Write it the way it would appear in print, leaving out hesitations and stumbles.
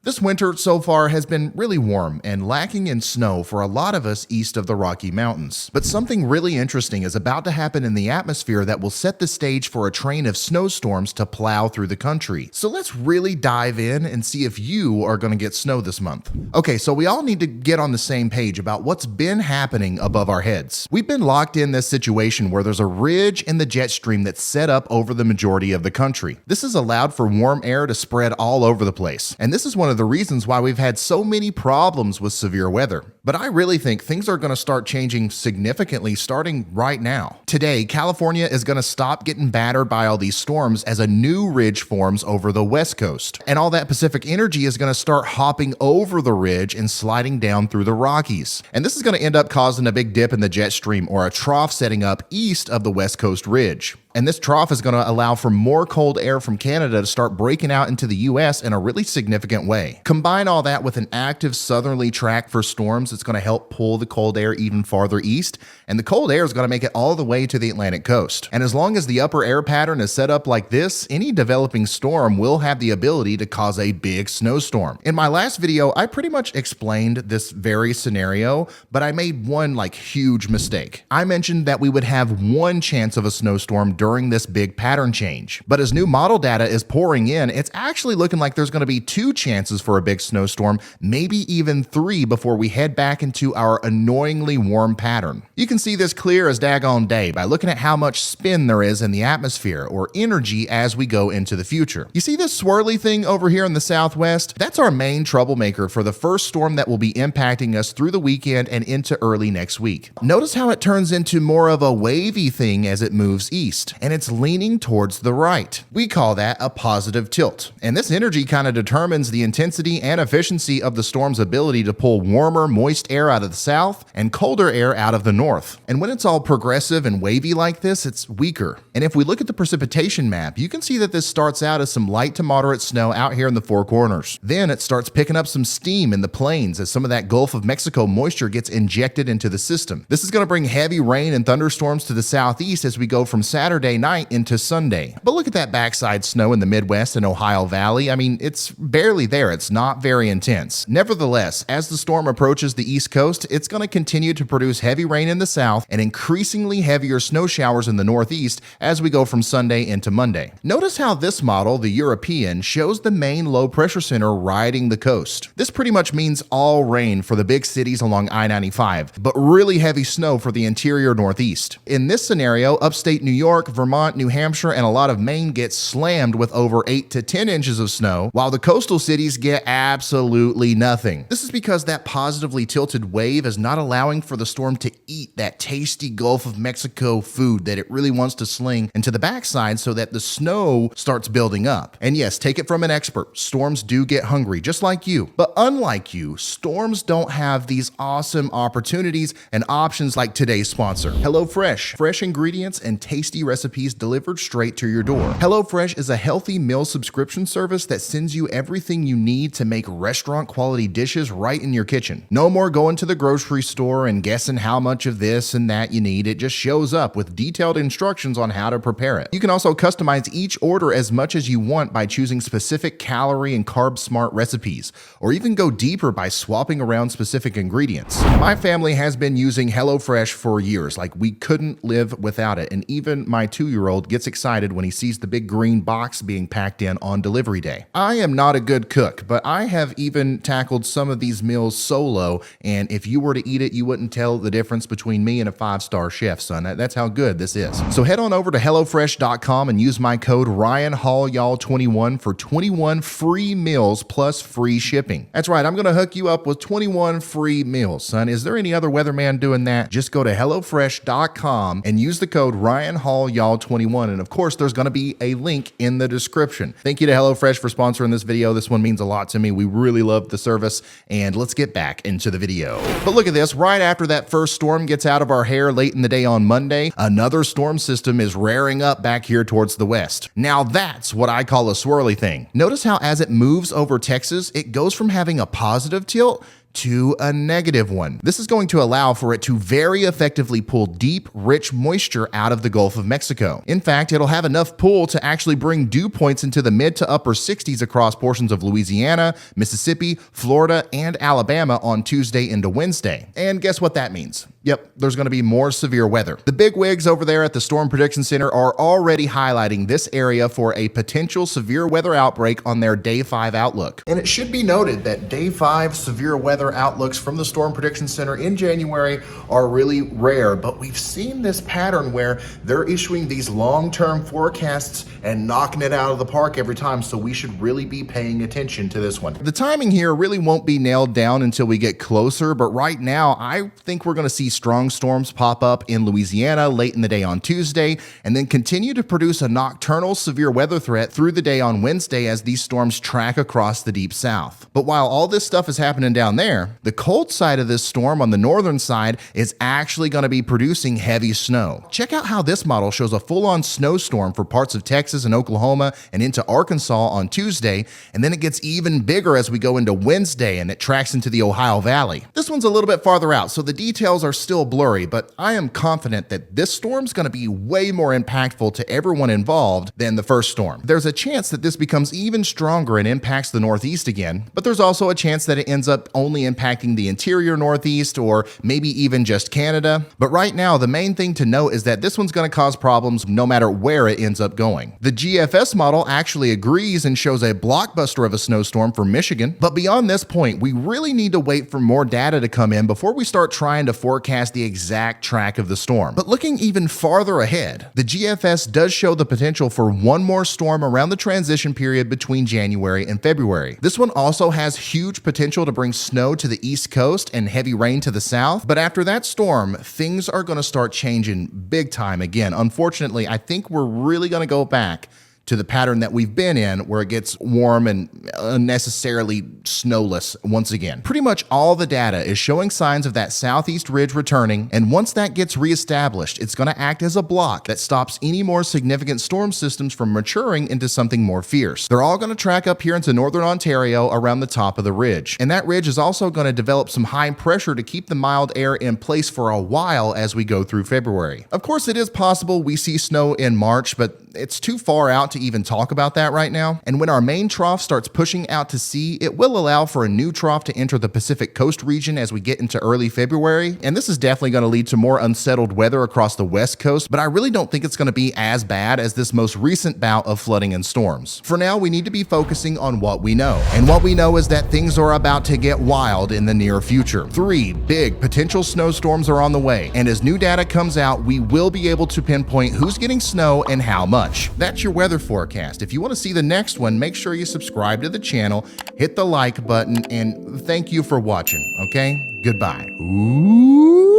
This winter so far has been really warm and lacking in snow for a lot of us east of the Rocky Mountains. But something really interesting is about to happen in the atmosphere that will set the stage for a train of snowstorms to plow through the country. So let's really dive in and see if you are going to get snow this month. Okay, so we all need to get on the same page about what's been happening above our heads. We've been locked in this situation where there's a ridge in the jet stream that's set up over the majority of the country. This has allowed for warm air to spread all over the place. And this is one of the reasons why we've had so many problems with severe weather. But I really think things are going to start changing significantly starting right now. Today, California is going to stop getting battered by all these storms as a new ridge forms over the west coast. And all that Pacific energy is going to start hopping over the ridge and sliding down through the Rockies. And this is going to end up causing a big dip in the jet stream or a trough setting up east of the west coast ridge. And this trough is going to allow for more cold air from Canada to start breaking out into the US in a really significant way. Combine all that with an active southerly track for storms, it's going to help pull the cold air even farther east, and the cold air is going to make it all the way to the Atlantic coast. And as long as the upper air pattern is set up like this, any developing storm will have the ability to cause a big snowstorm. In my last video, I pretty much explained this very scenario, but I made one huge mistake. I mentioned that we would have one chance of a snowstorm during this big pattern change. But as new model data is pouring in, it's actually looking like there's going to be 2 chances for a big snowstorm, maybe even 3 before we head back into our annoyingly warm pattern. You can see this clear as daggone day by looking at how much spin there is in the atmosphere or energy as we go into the future. You see this swirly thing over here in the southwest? That's our main troublemaker for the first storm that will be impacting us through the weekend and into early next week. Notice how it turns into more of a wavy thing as it moves east, and it's leaning towards the right. We call that a positive tilt. And this energy kind of determines the intensity and efficiency of the storm's ability to pull warmer, moist air out of the south and colder air out of the north. And when it's all progressive and wavy like this, it's weaker. And if we look at the precipitation map, you can see that this starts out as some light to moderate snow out here in the Four Corners. Then it starts picking up some steam in the plains as some of that Gulf of Mexico moisture gets injected into the system. This is going to bring heavy rain and thunderstorms to the southeast as we go from Saturday night into Sunday. But look at that backside snow in the Midwest and Ohio Valley. I mean, it's barely there. It's not very intense. Nevertheless, as the storm approaches the East Coast, it's going to continue to produce heavy rain in the south and increasingly heavier snow showers in the northeast as we go from Sunday into Monday. Notice how this model, the European, shows the main low pressure center riding the coast. This pretty much means all rain for the big cities along I-95, but really heavy snow for the interior northeast. In this scenario, upstate New York, Vermont, New Hampshire, and a lot of Maine get slammed with over 8 to 10 inches of snow, while the coastal cities get absolutely nothing. This is because that positively tilted wave is not allowing for the storm to eat that tasty Gulf of Mexico food that it really wants to sling into the backside so that the snow starts building up. And yes, take it from an expert, storms do get hungry, just like you. But unlike you, storms don't have these awesome opportunities and options like today's sponsor, HelloFresh. Fresh ingredients and tasty recipes delivered straight to your door. HelloFresh is a healthy meal subscription service that sends you everything you need to make restaurant quality dishes right in your kitchen. No more going to the grocery store and guessing how much of this and that you need. It just shows up with detailed instructions on how to prepare it. You can also customize each order as much as you want by choosing specific calorie and carb smart recipes, or even go deeper by swapping around specific ingredients. My family has been using HelloFresh for years, we couldn't live without it, and even my 2-year-old gets excited when he sees the big green box being packed in on delivery day. I am not a good cook, but I have even tackled some of these meals solo, and if you were to eat it, you wouldn't tell the difference between me and a 5-star chef, son. That's how good this is. So head on over to HelloFresh.com and use my code RyanHallYall21 for 21 free meals plus free shipping. That's right, I'm going to hook you up with 21 free meals, son. Is there any other weatherman doing that? Just go to HelloFresh.com and use the code RyanHallYall21, and of course, there's going to be a link in the description. Thank you to HelloFresh for sponsoring this video. This one means a lot to me. We really love the service, and let's get back into the video. But look at this. Right after that first storm gets out of our hair late in the day on Monday, another storm system is rearing up back here towards the west. Now that's what I call a swirly thing. Notice how as it moves over Texas, it goes from having a positive tilt to a -1. This is going to allow for it to very effectively pull deep, rich moisture out of the Gulf of Mexico. In fact, it'll have enough pull to actually bring dew points into the mid to upper 60s across portions of Louisiana, Mississippi, Florida, and Alabama on Tuesday into Wednesday. And guess what that means? Yep, there's going to be more severe weather. The bigwigs over there at the Storm Prediction Center are already highlighting this area for a potential severe weather outbreak on their Day 5 outlook. And it should be noted that Day 5 severe weather outlooks from the Storm Prediction Center in January are really rare, but we've seen this pattern where they're issuing these long-term forecasts and knocking it out of the park every time, so we should really be paying attention to this one. The timing here really won't be nailed down until we get closer, but right now I think we're going to see strong storms pop up in Louisiana late in the day on Tuesday, and then continue to produce a nocturnal severe weather threat through the day on Wednesday as these storms track across the deep south. But while all this stuff is happening down there, the cold side of this storm on the northern side is actually going to be producing heavy snow. Check out how this model shows a full-on snowstorm for parts of Texas and Oklahoma and into Arkansas on Tuesday, and then it gets even bigger as we go into Wednesday and it tracks into the Ohio Valley. This one's a little bit farther out, so the details are still blurry, but I am confident that this storm's going to be way more impactful to everyone involved than the first storm. There's a chance that this becomes even stronger and impacts the Northeast again, but there's also a chance that it ends up only impacting the interior Northeast or maybe even just Canada. But right now, the main thing to note is that this one's going to cause problems no matter where it ends up going. The GFS model actually agrees and shows a blockbuster of a snowstorm for Michigan, but beyond this point, we really need to wait for more data to come in before we start trying to forecast the exact track of the storm. But looking even farther ahead, the GFS does show the potential for one more storm around the transition period between January and February. This one also has huge potential to bring snow to the East Coast and heavy rain to the south, but after that storm, things are going to start changing big time again. Unfortunately, I think we're really going to go back to the pattern that we've been in where it gets warm and unnecessarily snowless once again. Pretty much all the data is showing signs of that southeast ridge returning, and once that gets reestablished, it's going to act as a block that stops any more significant storm systems from maturing into something more fierce. They're all going to track up here into northern Ontario around the top of the ridge, and that ridge is also going to develop some high pressure to keep the mild air in place for a while as we go through February. Of course, it is possible we see snow in March, but it's too far out to even talk about that right now. And when our main trough starts pushing out to sea, it will allow for a new trough to enter the Pacific Coast region as we get into early February. And this is definitely going to lead to more unsettled weather across the West Coast, but I really don't think it's going to be as bad as this most recent bout of flooding and storms. For now, we need to be focusing on what we know. And what we know is that things are about to get wild in the near future. 3 big potential snowstorms are on the way. And as new data comes out, we will be able to pinpoint who's getting snow and how much. That's your weather forecast. If you want to see the next one, make sure you subscribe to the channel, hit the like button, and thank you for watching, okay? Goodbye. Ooh.